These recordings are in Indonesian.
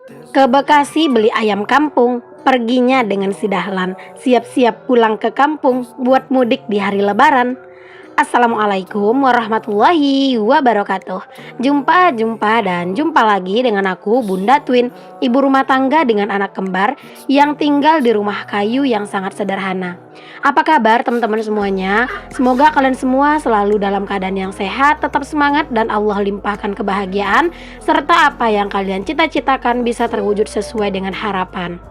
Ke Bekasi beli ayam kampung, perginya dengan si Dahlan, siap-siap pulang ke kampung buat mudik di hari Lebaran. Assalamualaikum warahmatullahi wabarakatuh. Jumpa lagi dengan aku Bunda Twin, ibu rumah tangga dengan anak kembar yang tinggal di rumah kayu yang sangat sederhana. Apa kabar teman-teman semuanya? Semoga kalian semua selalu dalam keadaan yang sehat, tetap semangat dan Allah limpahkan kebahagiaan serta apa yang kalian cita-citakan bisa terwujud sesuai dengan harapan.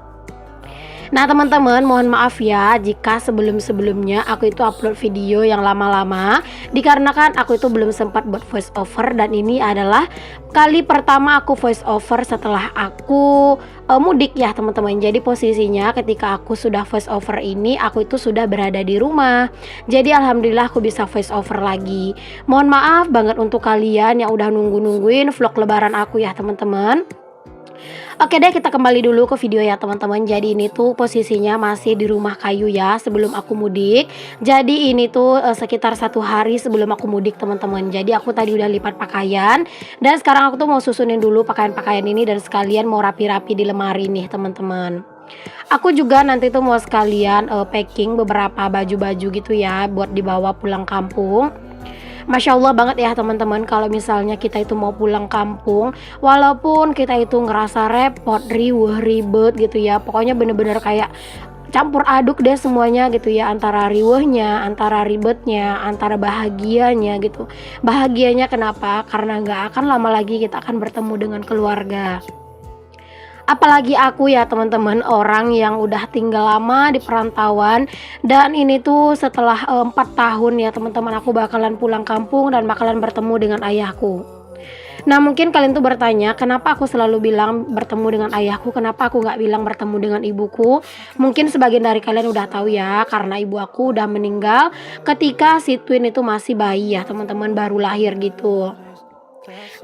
Nah teman-teman, mohon maaf ya jika sebelum-sebelumnya aku itu upload video yang lama-lama, dikarenakan aku itu belum sempat buat voice over, dan ini adalah kali pertama aku voice over setelah aku mudik ya teman-teman. Jadi posisinya ketika aku sudah voice over ini, aku itu sudah berada di rumah. Jadi alhamdulillah aku bisa voice over lagi. Mohon maaf banget untuk kalian yang udah nungguin vlog lebaran aku ya teman-teman. Oke deh, kita kembali dulu ke video ya teman-teman. Jadi ini tuh posisinya masih di rumah kayu ya sebelum aku mudik. Jadi ini tuh sekitar 1 hari sebelum aku mudik teman-teman. Jadi aku tadi udah lipat pakaian, dan sekarang aku tuh mau susunin dulu pakaian-pakaian ini dan sekalian mau rapi-rapi di lemari nih teman-teman. Aku juga nanti tuh mau sekalian packing beberapa baju-baju gitu ya buat dibawa pulang kampung. Masya Allah banget ya teman-teman, kalau misalnya kita itu mau pulang kampung, walaupun kita itu ngerasa repot, riweh, ribet gitu ya, pokoknya bener-bener kayak campur aduk deh semuanya gitu ya, antara riwehnya, antara ribetnya, antara bahagianya gitu. Bahagianya kenapa? Karena nggak akan lama lagi kita akan bertemu dengan keluarga. Apalagi aku ya teman-teman, orang yang udah tinggal lama di perantauan, dan ini tuh setelah 4 tahun ya teman-teman aku bakalan pulang kampung dan bakalan bertemu dengan ayahku. Nah mungkin kalian tuh bertanya, kenapa aku selalu bilang bertemu dengan ayahku, kenapa aku nggak bilang bertemu dengan ibuku? Mungkin sebagian dari kalian udah tahu ya, karena ibu aku udah meninggal ketika si Twin itu masih bayi ya teman-teman, baru lahir gitu.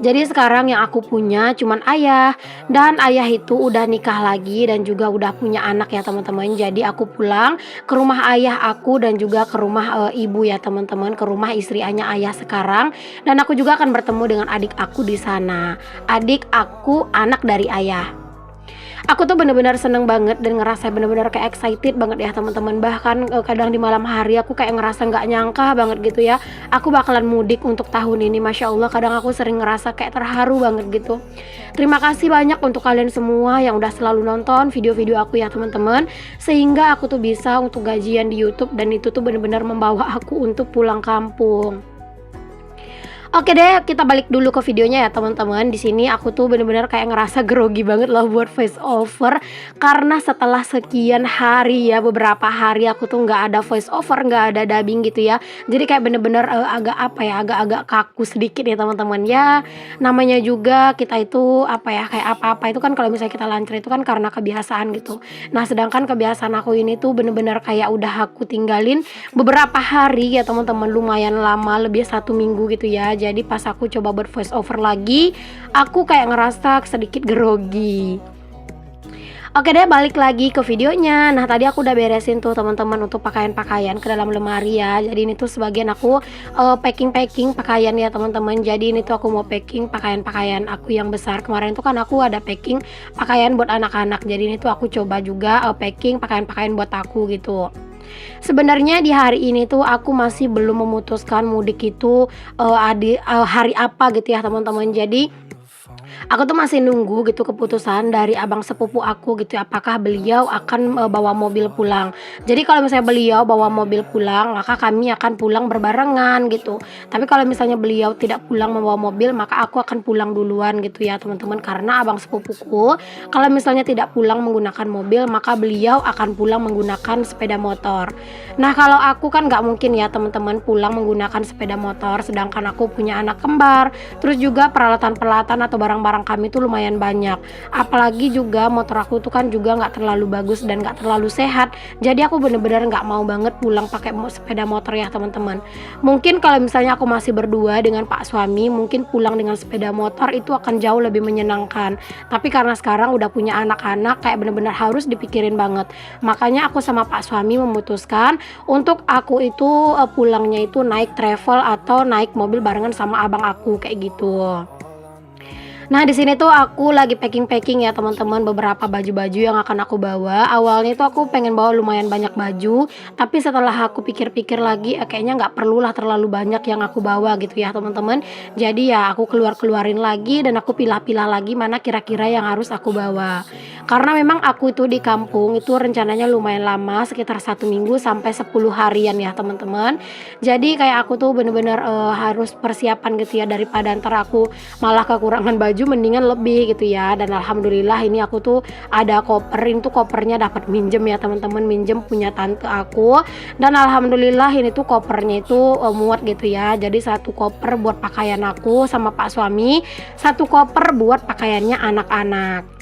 Jadi sekarang yang aku punya cuman ayah, dan ayah itu udah nikah lagi dan juga udah punya anak ya teman-teman. Jadi aku pulang ke rumah ayah aku dan juga ke rumah ibu ya teman-teman, ke rumah istrinya ayah sekarang, dan aku juga akan bertemu dengan adik aku di sana. Adik aku anak dari ayah. Aku tuh bener-bener seneng banget dan ngerasa bener-bener kayak excited banget ya teman-teman. Bahkan kadang di malam hari aku kayak ngerasa nggak nyangka banget gitu ya, aku bakalan mudik untuk tahun ini. Masya Allah, kadang aku sering ngerasa kayak terharu banget gitu. Terima kasih banyak untuk kalian semua yang udah selalu nonton video-video aku ya teman-teman, sehingga aku tuh bisa untuk gajian di YouTube, dan itu tuh bener-bener membawa aku untuk pulang kampung. Oke deh, kita balik dulu ke videonya ya teman-teman. Di sini aku tuh bener-bener kayak ngerasa grogi banget loh buat voice over, karena setelah sekian hari ya, beberapa hari aku tuh nggak ada voice over, nggak ada dubbing gitu ya. Jadi kayak bener-bener agak apa ya, agak-agak kaku sedikit ya teman-teman. Ya namanya juga kita itu apa ya, kayak apa-apa itu kan kalau misalnya kita lancar itu kan karena kebiasaan gitu. Nah sedangkan kebiasaan aku ini tuh bener-bener kayak udah aku tinggalin beberapa hari ya teman-teman, lumayan lama, lebih 1 minggu gitu ya. Jadi pas aku coba buat voice over lagi, aku kayak ngerasa sedikit grogi. Oke deh, balik lagi ke videonya. Nah tadi aku udah beresin tuh teman-teman untuk pakaian-pakaian ke dalam lemari ya. Jadi ini tuh sebagian aku packing pakaian ya teman-teman. Jadi ini tuh aku mau packing pakaian-pakaian aku yang besar. Kemarin tuh kan aku ada packing pakaian buat anak-anak. Jadi ini tuh aku coba juga packing pakaian-pakaian buat aku gitu. Sebenarnya di hari ini tuh aku masih belum memutuskan mudik itu hari apa gitu ya teman-teman. Jadi aku tuh masih nunggu gitu keputusan dari abang sepupu aku gitu ya, apakah beliau akan bawa mobil pulang. Jadi kalau misalnya beliau bawa mobil pulang, maka kami akan pulang berbarengan gitu. Tapi kalau misalnya beliau tidak pulang membawa mobil, maka aku akan pulang duluan gitu ya teman-teman. Karena abang sepupuku kalau misalnya tidak pulang menggunakan mobil, maka beliau akan pulang menggunakan sepeda motor. Nah kalau aku kan nggak mungkin ya teman-teman pulang menggunakan sepeda motor, sedangkan aku punya anak kembar. Terus juga peralatan-peralatan atau barang-barang kami tuh lumayan banyak. Apalagi juga motor aku tuh kan juga nggak terlalu bagus dan nggak terlalu sehat. Jadi aku bener-bener nggak mau banget pulang pakai sepeda motor ya teman-teman. Mungkin kalau misalnya aku masih berdua dengan Pak suami, mungkin pulang dengan sepeda motor itu akan jauh lebih menyenangkan. Tapi karena sekarang udah punya anak-anak, kayak bener-bener harus dipikirin banget. Makanya aku sama Pak suami memutuskan untuk aku itu pulangnya itu naik travel atau naik mobil barengan sama abang aku kayak gitu. Nah, di sini tuh aku lagi packing-packing ya teman-teman, beberapa baju-baju yang akan aku bawa. Awalnya itu aku pengen bawa lumayan banyak baju, tapi setelah aku pikir-pikir lagi, kayaknya nggak perlulah terlalu banyak yang aku bawa gitu ya teman-teman. Jadi ya aku keluarin lagi dan aku pilah-pilah lagi mana kira-kira yang harus aku bawa. Karena memang aku itu di kampung itu rencananya lumayan lama, sekitar 1 minggu sampai 10 harian ya teman-teman. Jadi kayak aku tuh bener-bener harus persiapan gitu ya, daripada ntar aku malah kekurangan baju mendingan lebih gitu ya. Dan alhamdulillah ini aku tuh ada koper, ini tuh kopernya dapat minjem ya teman-teman, minjem punya tante aku. Dan alhamdulillah ini tuh kopernya itu muat gitu ya. Jadi satu koper buat pakaian aku sama pak suami, satu koper buat pakaiannya anak-anak.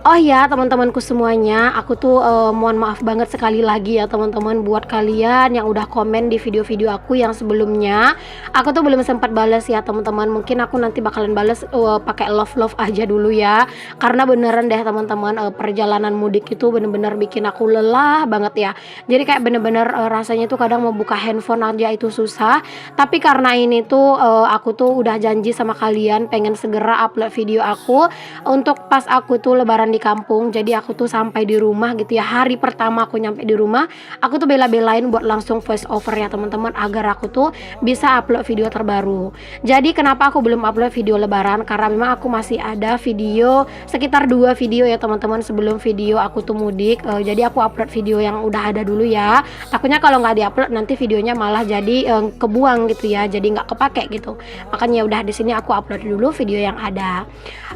Oh ya teman-temanku semuanya, aku tuh mohon maaf banget sekali lagi ya teman-teman buat kalian yang udah komen di video-video aku yang sebelumnya. Aku tuh belum sempat balas ya teman-teman. Mungkin aku nanti bakalan balas pakai love aja dulu ya. Karena beneran deh teman-teman, perjalanan mudik itu bener-bener bikin aku lelah banget ya. Jadi kayak bener-bener rasanya tuh kadang mau buka handphone aja itu susah. Tapi karena ini tuh aku tuh udah janji sama kalian pengen segera upload video aku untuk pas aku tuh lebaran di kampung. Jadi aku tuh sampai di rumah gitu ya, hari pertama aku nyampe di rumah, aku tuh bela-belain buat langsung voice over ya teman-teman, agar aku tuh bisa upload video terbaru. Jadi kenapa aku belum upload video lebaran, karena memang aku masih ada video sekitar 2 video ya teman-teman sebelum video aku tuh mudik. Jadi aku upload video yang udah ada dulu ya, takutnya kalau nggak diupload nanti videonya malah jadi kebuang gitu ya, jadi nggak kepake gitu. Makanya udah di sini aku upload dulu video yang ada.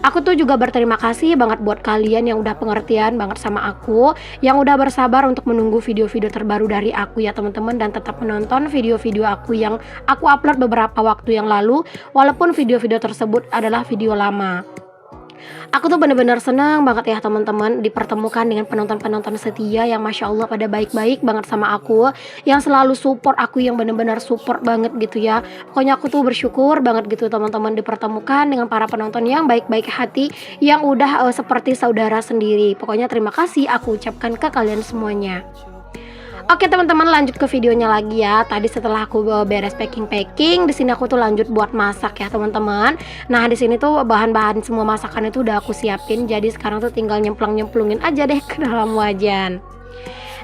Aku tuh juga berterima kasih banget buat kalian yang udah pengertian banget sama aku, yang udah bersabar untuk menunggu video-video terbaru dari aku ya teman-teman, dan tetap menonton video-video aku yang aku upload beberapa waktu yang lalu, walaupun video-video tersebut adalah video lama. Aku tuh bener-bener senang banget ya teman-teman dipertemukan dengan penonton-penonton setia yang masya Allah pada baik-baik banget sama aku, yang selalu support aku, yang bener-bener support banget gitu ya. Pokoknya aku tuh bersyukur banget gitu teman-teman dipertemukan dengan para penonton yang baik-baik hati, yang udah seperti saudara sendiri. Pokoknya terima kasih aku ucapkan ke kalian semuanya. Oke teman-teman, lanjut ke videonya lagi ya. Tadi setelah aku beres packing, di sini aku tuh lanjut buat masak ya teman-teman. Nah di sini tuh bahan-bahan semua masakan itu udah aku siapin. Jadi sekarang tuh tinggal nyemplung-nyemplungin aja deh ke dalam wajan.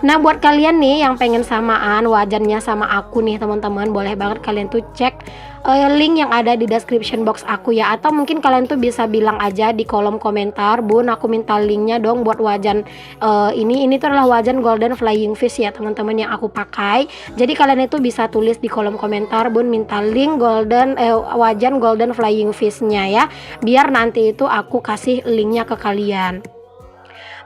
Nah buat kalian nih yang pengen samaan wajannya sama aku nih teman-teman, boleh banget kalian tuh cek link yang ada di description box aku ya. Atau mungkin kalian tuh bisa bilang aja di kolom komentar, Bun aku minta linknya dong buat wajan ini tuh adalah wajan golden flying fish ya teman-teman yang aku pakai. Jadi kalian itu bisa tulis di kolom komentar, Bun minta link wajan golden flying fish-nya ya, biar nanti itu aku kasih linknya ke kalian.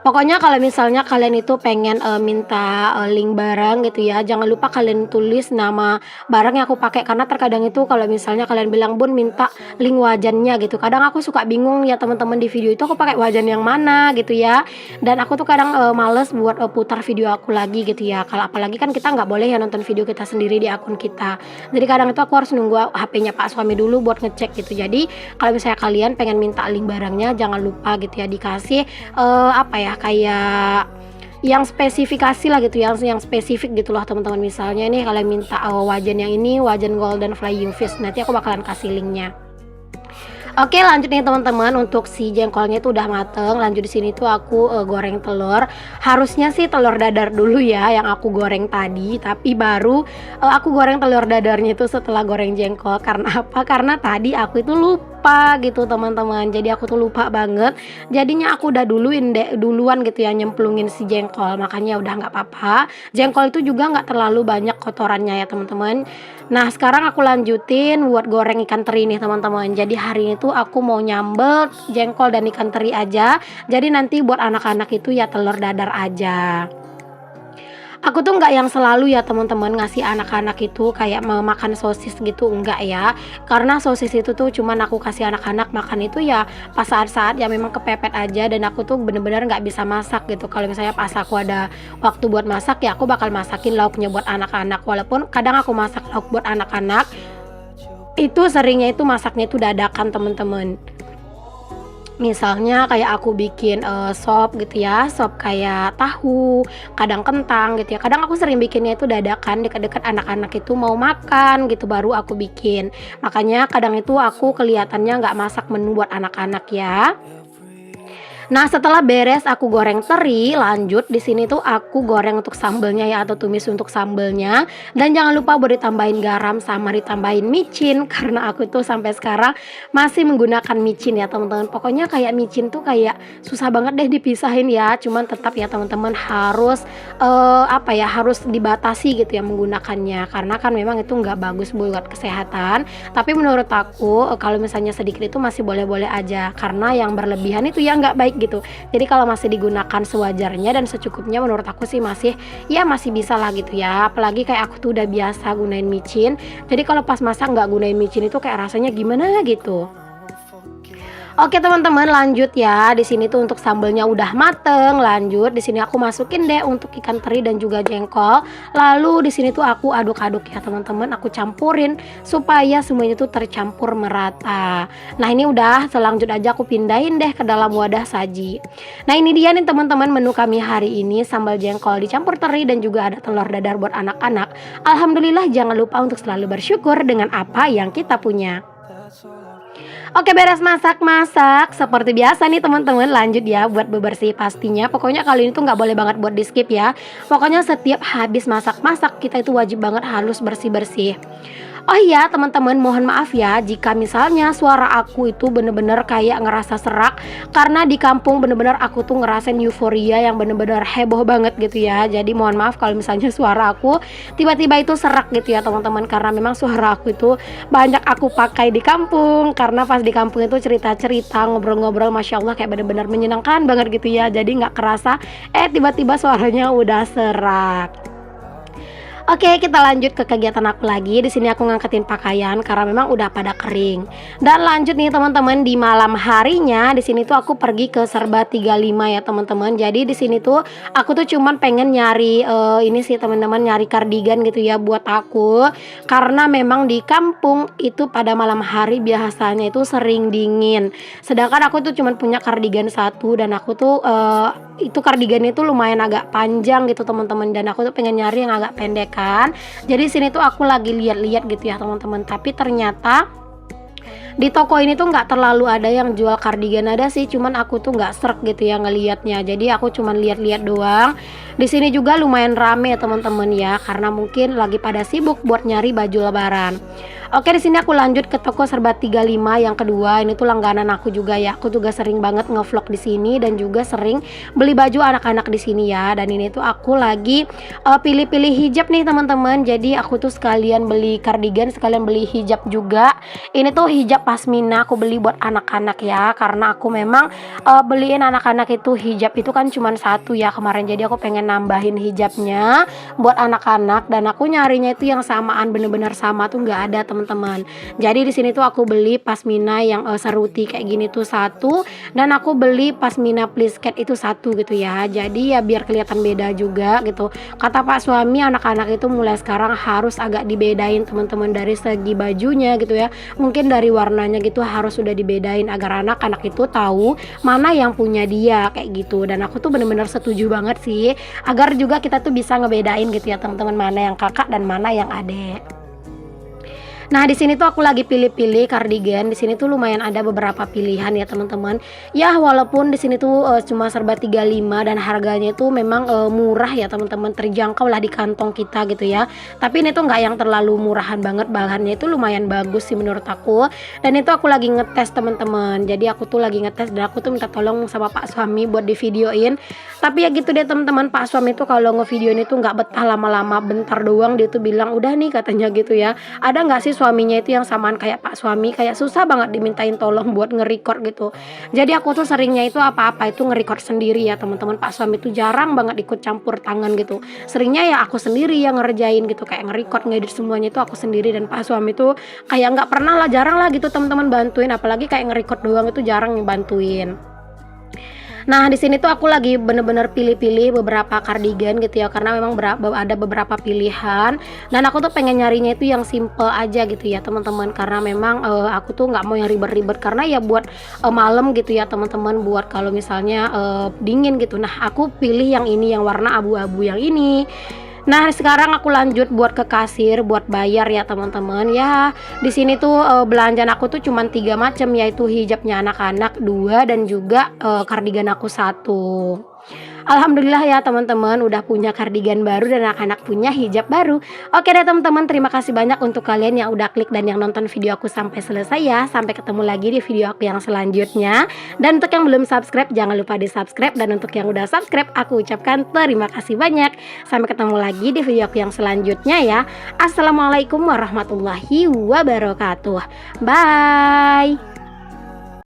Pokoknya kalau misalnya kalian itu pengen minta link barang gitu ya, jangan lupa kalian tulis nama barang yang aku pakai. Karena terkadang itu kalau misalnya kalian bilang Bun minta link wajannya gitu, kadang aku suka bingung ya teman-teman, di video itu aku pakai wajan yang mana gitu ya. Dan aku tuh kadang males buat putar video aku lagi gitu ya. Kalau apalagi kan kita nggak boleh ya nonton video kita sendiri di akun kita. Jadi kadang itu aku harus nunggu HP-nya Pak suami dulu buat ngecek gitu. Jadi kalau misalnya kalian pengen minta link barangnya, jangan lupa gitu ya dikasih apa ya, kayak yang spesifikasi lah gitu, yang spesifik gitu loh teman-teman. Misalnya nih kalian minta wajan yang ini, wajan golden flying fish, nanti aku bakalan kasih linknya. Oke lanjut nih teman-teman, untuk si jengkolnya itu udah mateng. Lanjut di sini tuh aku goreng telur. Harusnya sih telur dadar dulu ya yang aku goreng tadi, tapi baru aku goreng telur dadarnya itu setelah goreng jengkol. Karena apa? Karena tadi aku itu lupa gitu teman-teman. Jadi aku tuh lupa banget. Jadinya aku udah duluan gitu ya nyemplungin si jengkol. Makanya udah nggak apa-apa. Jengkol itu juga nggak terlalu banyak kotorannya ya teman-teman. Nah sekarang aku lanjutin buat goreng ikan teri nih teman-teman. Jadi hari ini tuh aku mau nyambel jengkol dan ikan teri aja. Jadi nanti buat anak-anak itu ya telur dadar aja. Aku tuh nggak yang selalu ya teman-teman ngasih anak-anak itu kayak makan sosis gitu, enggak ya. Karena sosis itu tuh cuman aku kasih anak-anak makan itu ya pas saat-saat ya memang kepepet aja. Dan aku tuh bener-bener nggak bisa masak gitu. Kalau misalnya pas aku ada waktu buat masak ya aku bakal masakin lauknya buat anak-anak. Walaupun kadang aku masak lauk buat anak-anak itu seringnya itu masaknya itu dadakan teman-teman. Misalnya kayak aku bikin, sop gitu ya, sop kayak tahu, kadang kentang gitu ya, kadang aku sering bikinnya itu dadakan dekat-dekat anak-anak itu mau makan gitu baru aku bikin. Makanya kadang itu aku kelihatannya nggak masak menu buat anak-anak ya. Nah, setelah beres aku goreng teri, lanjut di sini tuh aku goreng untuk sambelnya ya atau tumis untuk sambelnya. Dan jangan lupa buat ditambahin garam sama ditambahin micin karena aku tuh sampai sekarang masih menggunakan micin ya teman-teman. Pokoknya kayak micin tuh kayak susah banget deh dipisahin ya. Cuman tetap ya teman-teman harus apa ya harus dibatasi gitu ya menggunakannya karena kan memang itu nggak bagus buat kesehatan. Tapi menurut aku kalau misalnya sedikit itu masih boleh-boleh aja karena yang berlebihan itu ya nggak baik gitu. Jadi kalau masih digunakan sewajarnya dan secukupnya menurut aku sih masih ya masih bisa lah gitu ya. Apalagi kayak aku tuh udah biasa gunain micin. Jadi kalau pas masak nggak gunain micin itu kayak rasanya gimana gitu. Oke teman-teman lanjut ya. Di sini tuh untuk sambelnya udah mateng. Lanjut di sini aku masukin deh untuk ikan teri dan juga jengkol. Lalu di sini tuh aku aduk-aduk ya teman-teman. Aku campurin supaya semuanya tuh tercampur merata. Nah ini udah selanjut aja aku pindahin deh ke dalam wadah saji. Nah ini dia nih teman-teman menu kami hari ini sambal jengkol dicampur teri dan juga ada telur dadar buat anak-anak. Alhamdulillah jangan lupa untuk selalu bersyukur dengan apa yang kita punya. Oke beres masak-masak seperti biasa nih teman-teman lanjut ya buat bebersih pastinya pokoknya kali ini tuh nggak boleh banget buat di skip ya. Pokoknya setiap habis masak-masak kita itu wajib banget harus bersih-bersih. Oh iya teman-teman mohon maaf ya jika misalnya suara aku itu bener-bener kayak ngerasa serak karena di kampung bener-bener aku tuh ngerasain euforia yang bener-bener heboh banget gitu ya. Jadi mohon maaf kalau misalnya suara aku tiba-tiba itu serak gitu ya teman-teman karena memang suara aku itu banyak aku pakai di kampung karena pas di kampung itu cerita-cerita ngobrol-ngobrol Masya Allah kayak bener-bener menyenangkan banget gitu ya. Jadi nggak kerasa tiba-tiba suaranya udah serak. Oke, kita lanjut ke kegiatan aku lagi. Di sini aku ngangkatin pakaian karena memang udah pada kering. Dan lanjut nih teman-teman di malam harinya di sini tuh aku pergi ke Serba 35 ya teman-teman. Jadi di sini tuh aku tuh cuman pengen nyari ini sih teman-teman nyari kardigan gitu ya buat aku. Karena memang di kampung itu pada malam hari biasanya itu sering dingin. Sedangkan aku tuh cuman punya kardigan satu dan aku tuh itu kardigannya tuh lumayan agak panjang gitu teman-teman dan aku tuh pengen nyari yang agak pendek kan. Jadi sini tuh aku lagi lihat-lihat gitu ya teman-teman. Tapi ternyata di toko ini tuh nggak terlalu ada yang jual kardigan ada sih, cuman aku tuh nggak serk gitu ya ngelihatnya. Jadi aku cuman lihat-lihat doang. Di sini juga lumayan rame ya teman-teman ya, karena mungkin lagi pada sibuk buat nyari baju lebaran. Oke, di sini aku lanjut ke toko Serba 35 yang kedua. Ini tuh langganan aku juga ya. Aku juga sering banget ngevlog di sini dan juga sering beli baju anak-anak di sini ya. Dan ini tuh aku lagi pilih-pilih hijab nih teman-teman. Jadi aku tuh sekalian beli kardigan, sekalian beli hijab juga. Ini tuh hijab pasmina aku beli buat anak-anak ya. Karena aku memang beliin anak-anak itu hijab itu kan cuma satu ya kemarin. Jadi aku pengen nambahin hijabnya buat anak-anak dan aku nyarinya itu yang samaan bener-bener sama tuh nggak ada teman-teman. Jadi di sini tuh aku beli pasmina yang seruti kayak gini tuh satu dan aku beli pasmina plisket itu satu gitu ya. Jadi ya biar kelihatan beda juga gitu. Kata Pak suami anak-anak itu mulai sekarang harus agak dibedain teman-teman dari segi bajunya gitu ya. Mungkin dari warnanya gitu harus sudah dibedain agar anak-anak itu tahu mana yang punya dia kayak gitu. Dan aku tuh bener-bener setuju banget sih agar juga kita tuh bisa ngebedain gitu ya teman-teman mana yang kakak dan mana yang adik. Nah, di sini tuh aku lagi pilih-pilih kardigan. Di sini tuh lumayan ada beberapa pilihan ya, teman-teman. Ya, walaupun di sini tuh cuma serba 35 dan harganya itu memang murah ya, teman-teman. Terjangkau lah di kantong kita gitu ya. Tapi ini tuh nggak yang terlalu murahan banget, bahannya itu lumayan bagus sih menurut aku. Dan itu aku lagi ngetes, teman-teman. Jadi aku tuh lagi ngetes dan aku tuh minta tolong sama Pak suami buat divideoin. Tapi ya gitu deh, teman-teman. Pak suami tuh kalau ngevideoin itu nggak betah lama-lama, bentar doang dia tuh bilang, "Udah nih," katanya gitu ya. Ada nggak sih suaminya itu yang samaan kayak Pak suami, kayak susah banget dimintain tolong buat nge-record gitu. Jadi aku tuh seringnya itu apa-apa itu nge-record sendiri ya teman-teman. Pak suami tuh jarang banget ikut campur tangan gitu. Seringnya ya aku sendiri yang ngerjain gitu, kayak nge-record, ngedit semuanya itu aku sendiri. Dan Pak suami tuh kayak nggak pernah lah, jarang lah gitu teman-teman bantuin, apalagi kayak nge-record doang itu jarang yang bantuin. Nah, di sini tuh aku lagi bener-bener pilih-pilih beberapa kardigan gitu ya, karena memang ada beberapa pilihan dan aku tuh pengen nyarinya itu yang simple aja gitu ya teman-teman, karena memang aku tuh nggak mau yang ribet-ribet karena ya buat malam gitu ya teman-teman, buat kalau misalnya dingin gitu. Nah, aku pilih yang ini, yang warna abu-abu yang ini. Nah, sekarang aku lanjut buat ke kasir buat bayar ya teman-teman. Ya, di sini tuh belanjaan aku tuh cuman 3 macam, yaitu hijabnya anak-anak 2 dan juga kardigan aku 1. Alhamdulillah ya teman-teman, udah punya kardigan baru dan anak-anak punya hijab baru. Oke deh teman-teman, terima kasih banyak untuk kalian yang udah klik dan yang nonton video aku sampai selesai ya. Sampai ketemu lagi di video aku yang selanjutnya. Dan untuk yang belum subscribe, jangan lupa di subscribe. Dan untuk yang udah subscribe, aku ucapkan terima kasih banyak. Sampai ketemu lagi di video aku yang selanjutnya ya. Assalamualaikum warahmatullahi wabarakatuh. Bye.